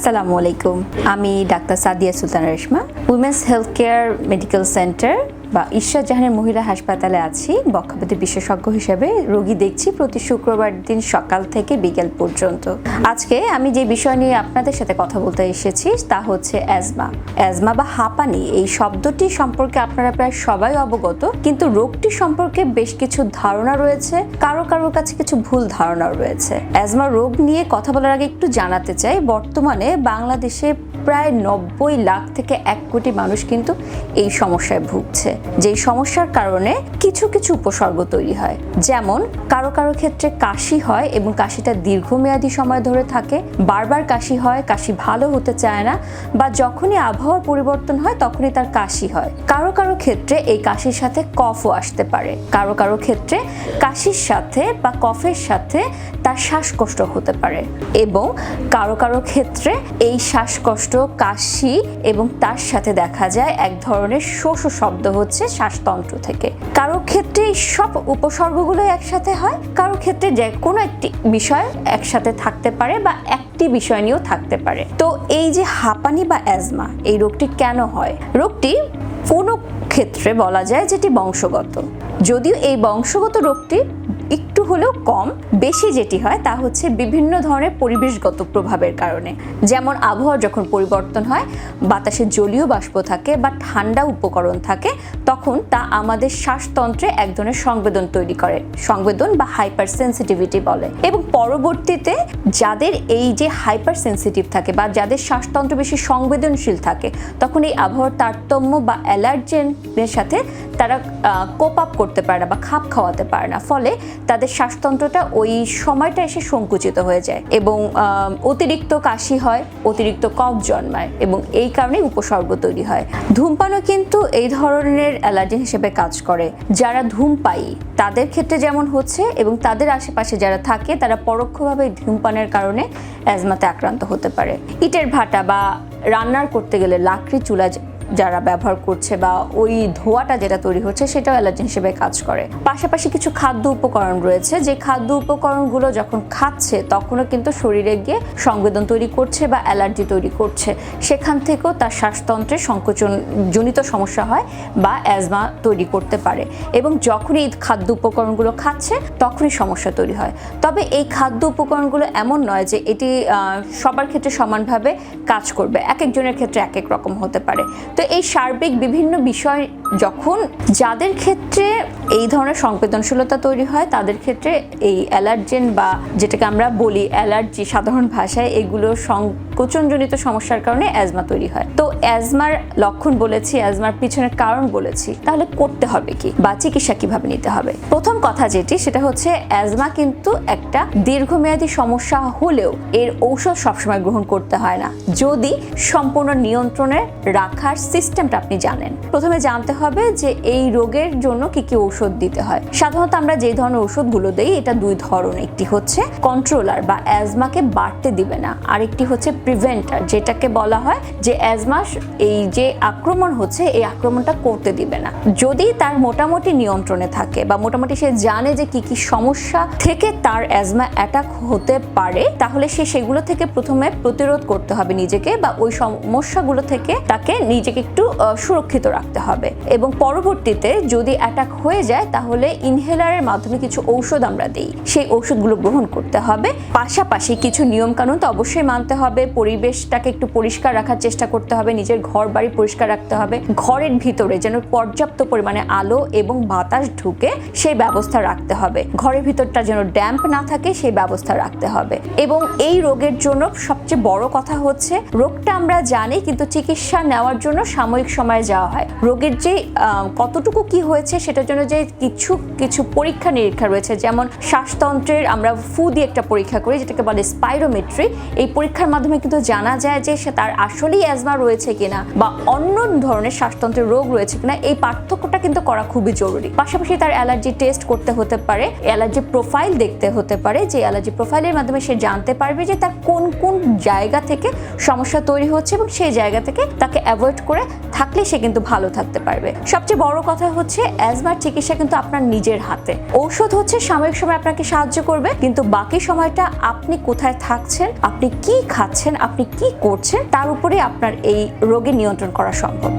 আসসালামু আলাইকুম। আমি ডাক্তার Sadia Sultan Reshma, women's health care medical centre বা ঈশ্বর জাহানের মহিলা হাসপাতালে আছি বক্ষব্যাধি বিশেষজ্ঞ হিসেবে। রোগী দেখছি প্রতি শুক্রবার দিন সকাল থেকে বিকেল পর্যন্ত। আজকে আমি যে বিষয় নিয়ে আপনাদের সাথে কথা বলতে এসেছি তা হচ্ছে অ্যাজমা বা হাঁপানি। এই শব্দটি সম্পর্কে আপনারা প্রায় সবাই অবগত, কিন্তু রোগটি সম্পর্কে বেশ কিছু ধারণা রয়েছে, কারো কাছে কিছু ভুল ধারণা রয়েছে। অ্যাজমা রোগ নিয়ে কথা বলার আগে একটু জানাতে চাই, বর্তমানে বাংলাদেশে প্রায় 90 লাখ থেকে 1 কোটি মানুষ কিন্তু এই সমস্যায় ভুগছে। যেই সমস্যার কারণে কিছু উপসর্গ তৈরি হয়, যেমন কারো ক্ষেত্রে কাশি হয় এবং কাশিটা দীর্ঘমেয়াদী সময় ধরে থাকে, বারবার কাশি হয়, কাশি ভালো হতে চায় না, বা যখনই আবহাওয়ার পরিবর্তন হয় তখনই তার কাশি হয়। কারো ক্ষেত্রে এই কাশির সাথে কফও আসতে পারে, কারো ক্ষেত্রে কাশির সাথে বা কফের সাথে তার শ্বাসকষ্ট হতে পারে, এবং কারো ক্ষেত্রে এই শ্বাসকষ্ট, কাশি এবং তার সাথে দেখা যায় এক ধরনের শোষ শব্দ হচ্ছে শ্বাসতন্ত্র থেকে। কারো ক্ষেত্রে এই সব উপসর্গগুলো একসাথে হয়, কারো ক্ষেত্রে যে কোনো একটি বিষয় একসাথে থাকতে পারে বা একটি বিষয় নিয়েও থাকতে পারে। তো এই যে হাঁপানি বা অ্যাজমা, এই রোগটি কেন হয়? রোগটি কোনো ক্ষেত্রে বলা যায় যেটি বংশগত, যদিও এই বংশগত রোগটি একটু হলেও কম। বেশি যেটি হয় তা হচ্ছে বিভিন্ন ধরনের পরিবেশগত প্রভাবের কারণে, যেমন আবহাওয়া যখন পরিবর্তন হয়, বাতাসে জলীয় বাষ্প থাকে বা ঠান্ডা উপকরণ থাকে, তখন তা আমাদের শ্বাসতন্ত্রে এক ধরনের সংবেদন তৈরি করে, সংবেদন বা হাইপার সেন্সিটিভিটি বলে। এবং পরবর্তীতে যাদের এই যে হাইপার সেন্সিটিভ থাকে বা যাদের শ্বাসতন্ত্র বেশি সংবেদনশীল থাকে, তখন এই আবহাওয়ার তারতম্য বা অ্যালার্জেনের সাথে তারা কোপ আপ করতে পারে না বা খাপ খাওয়াতে পারে না, ফলে তাদের শ্বাসতন্ত্রটা ওই সময়টা এসে সংকুচিত হয়ে যায় এবং অতিরিক্ত কাশি হয়, অতিরিক্ত কফ জন্মায় এবং এই কারণে উপসর্গ তৈরি হয়। ধূমপানও কিন্তু এই ধরনের অ্যালার্জি হিসেবে কাজ করে। যারা ধূমপায়ী তাদের ক্ষেত্রে যেমন হচ্ছে, এবং তাদের আশেপাশে যারা থাকে তারা পরোক্ষভাবে ধূমপানের কারণে অ্যাজমাতে আক্রান্ত হতে পারে। ইটের ভাটা বা রান্নার করতে গেলে লাকড়ি চুলা যারা ব্যবহার করছে বা ওই ধোঁয়াটা যেটা তৈরি হচ্ছে সেটাও অ্যালার্জি হিসেবে কাজ করে। পাশাপাশি কিছু খাদ্য উপকরণ রয়েছে, যে খাদ্য উপকরণগুলো যখন খাচ্ছে তখনও কিন্তু শরীরে গিয়ে সংবেদন তৈরি করছে বা অ্যালার্জি তৈরি করছে, সেখান থেকেও তার শ্বাসতন্ত্রে সংকোচনজনিত সমস্যা হয় বা অ্যাজমা তৈরি করতে পারে। এবং যখনই এই খাদ্য উপকরণগুলো খাচ্ছে তখনই সমস্যা তৈরি হয়। তবে এই খাদ্য উপকরণগুলো এমন নয় যে এটি সবার ক্ষেত্রে সমানভাবে কাজ করবে, এক একজনের ক্ষেত্রে এক এক রকম হতে পারে। তো এই সার্বিক বিভিন্ন বিষয় যখন যাদের ক্ষেত্রে এই ধরনের সংবেদনশীলতা তৈরি হয়, তাদের ক্ষেত্রে এই অ্যালার্জেন বা যেটাকে আমরা বলি অ্যালার্জি সাধারণ ভাষায়, এগুলো সংকোচনজনিত সমস্যার কারণে অ্যাজমা তৈরি হয়। তো অ্যাজমার লক্ষণ বলেছি, অ্যাজমার পিছনের কারণ বলেছি, তাহলে করতে হবে কি বা চিকিৎসা কিভাবে নিতে হবে? প্রথম কথা যেটি, সেটা হচ্ছে অ্যাজমা কিন্তু একটা দীর্ঘমেয়াদী সমস্যা হলেও এর ঔষধ সবসময় গ্রহণ করতে হয় না, যদি সম্পূর্ণ নিয়ন্ত্রণে রাখার সিস্টেমটা আপনি জানেন। প্রথমে জানতে হবে যে এই রোগের জন্য কি ঔষধ দিতে হয়। সাধারণত আমরা যে ধরনের ওষুধগুলো দেই এটা দুই ধরনের, একটি হচ্ছে কন্ট্রোলার বা অ্যাজমাকে বাড়তে দিবে না, আরেকটি হচ্ছে প্রিভেন্টার, যেটাকে বলা হয় যে অ্যাজমা এই যে আক্রমণ হচ্ছে এই আক্রমণটা করতে দিবে না। যদি তার মোটামুটি নিয়ন্ত্রণে থাকে বা মোটামুটি সে জানে যে কি সমস্যা থেকে তার অ্যাজমা অ্যাটাক হতে পারে, তাহলে সে সেগুলো থেকে প্রথমে প্রতিরোধ করতে হবে নিজেকে, বা ওই সমস্যাগুলো থেকে তাকে নিজেকে একটু সুরক্ষিত রাখতে হবে। এবং পরবর্তীতে যদি অ্যাটাক হয়ে যায় তাহলে ইনহেলারের মাধ্যমে কিছু ঔষধ আমরা দিই, সেই ঔষধগুলো গ্রহণ করতে হবে। পাশাপাশি কিছু নিয়ম কানুন তো অবশ্যই মানতে হবে, পরিবেশটাকে একটু পরিষ্কার রাখার চেষ্টা করতে হবে, নিজের ঘর বাড়ি পরিষ্কার রাখতে হবে, ঘরের ভিতরে যেন পর্যাপ্ত পরিমাণে আলো এবং বাতাস ঢুকে সেই ব্যবস্থা রাখতে হবে, ঘরের ভিতরটা যেন ড্যাম্প না থাকে সেই ব্যবস্থা রাখতে হবে। এবং এই রোগের জন্য সবচেয়ে বড় কথা হচ্ছে, রোগটা আমরা জানি কিন্তু চিকিৎসা নেওয়ার জন্য সাময়িক সময়ে যাওয়া হয়। রোগের যে কতটুকু কি হয়েছে সেটার জন্য যে কিছু পরীক্ষা নিরীক্ষা রয়েছে, যেমন শ্বাসতন্ত্রের আমরা ফু দিয়ে একটা পরীক্ষা করি যেটাকে বলে স্পাইরোমেট্রি। এই পরীক্ষার মাধ্যমে কিন্তু জানা যায় যে সে তার আসলেই অ্যাজমা রয়েছে কিনা বা অন্য ধরনের শ্বাসতন্ত্রের রোগ রয়েছে কিনা, এই পার্থক্যটা কিন্তু করা খুবই জরুরি। পাশাপাশি তার অ্যালার্জি টেস্ট করতে হতে পারে, অ্যালার্জি প্রোফাইল দেখতে হতে পারে, যে অ্যালার্জি প্রোফাইলের মাধ্যমে সে জানতে পারবে যে তার কোন জায়গা থেকে সমস্যা তৈরি হচ্ছে এবং সেই জায়গা থেকে তাকে অ্যাভয়েড করে থাকলে সে কিন্তু ভালো থাকতে পারবে। হিসেবে। সবচেয়ে বড় কথা হচ্ছে অ্যাজমার চিকিৎসা কিন্তু আপনার নিজের হাতে। ঔষধ হচ্ছে সাময়িক সময় আপনাকে সাহায্য করবে, কিন্তু বাকি সময়টা আপনি কোথায় থাকছেন, আপনি কি খাচ্ছেন, আপনি কি করছেন তার উপরে আপনার এই রোগে নিয়ন্ত্রণ করা সম্ভব।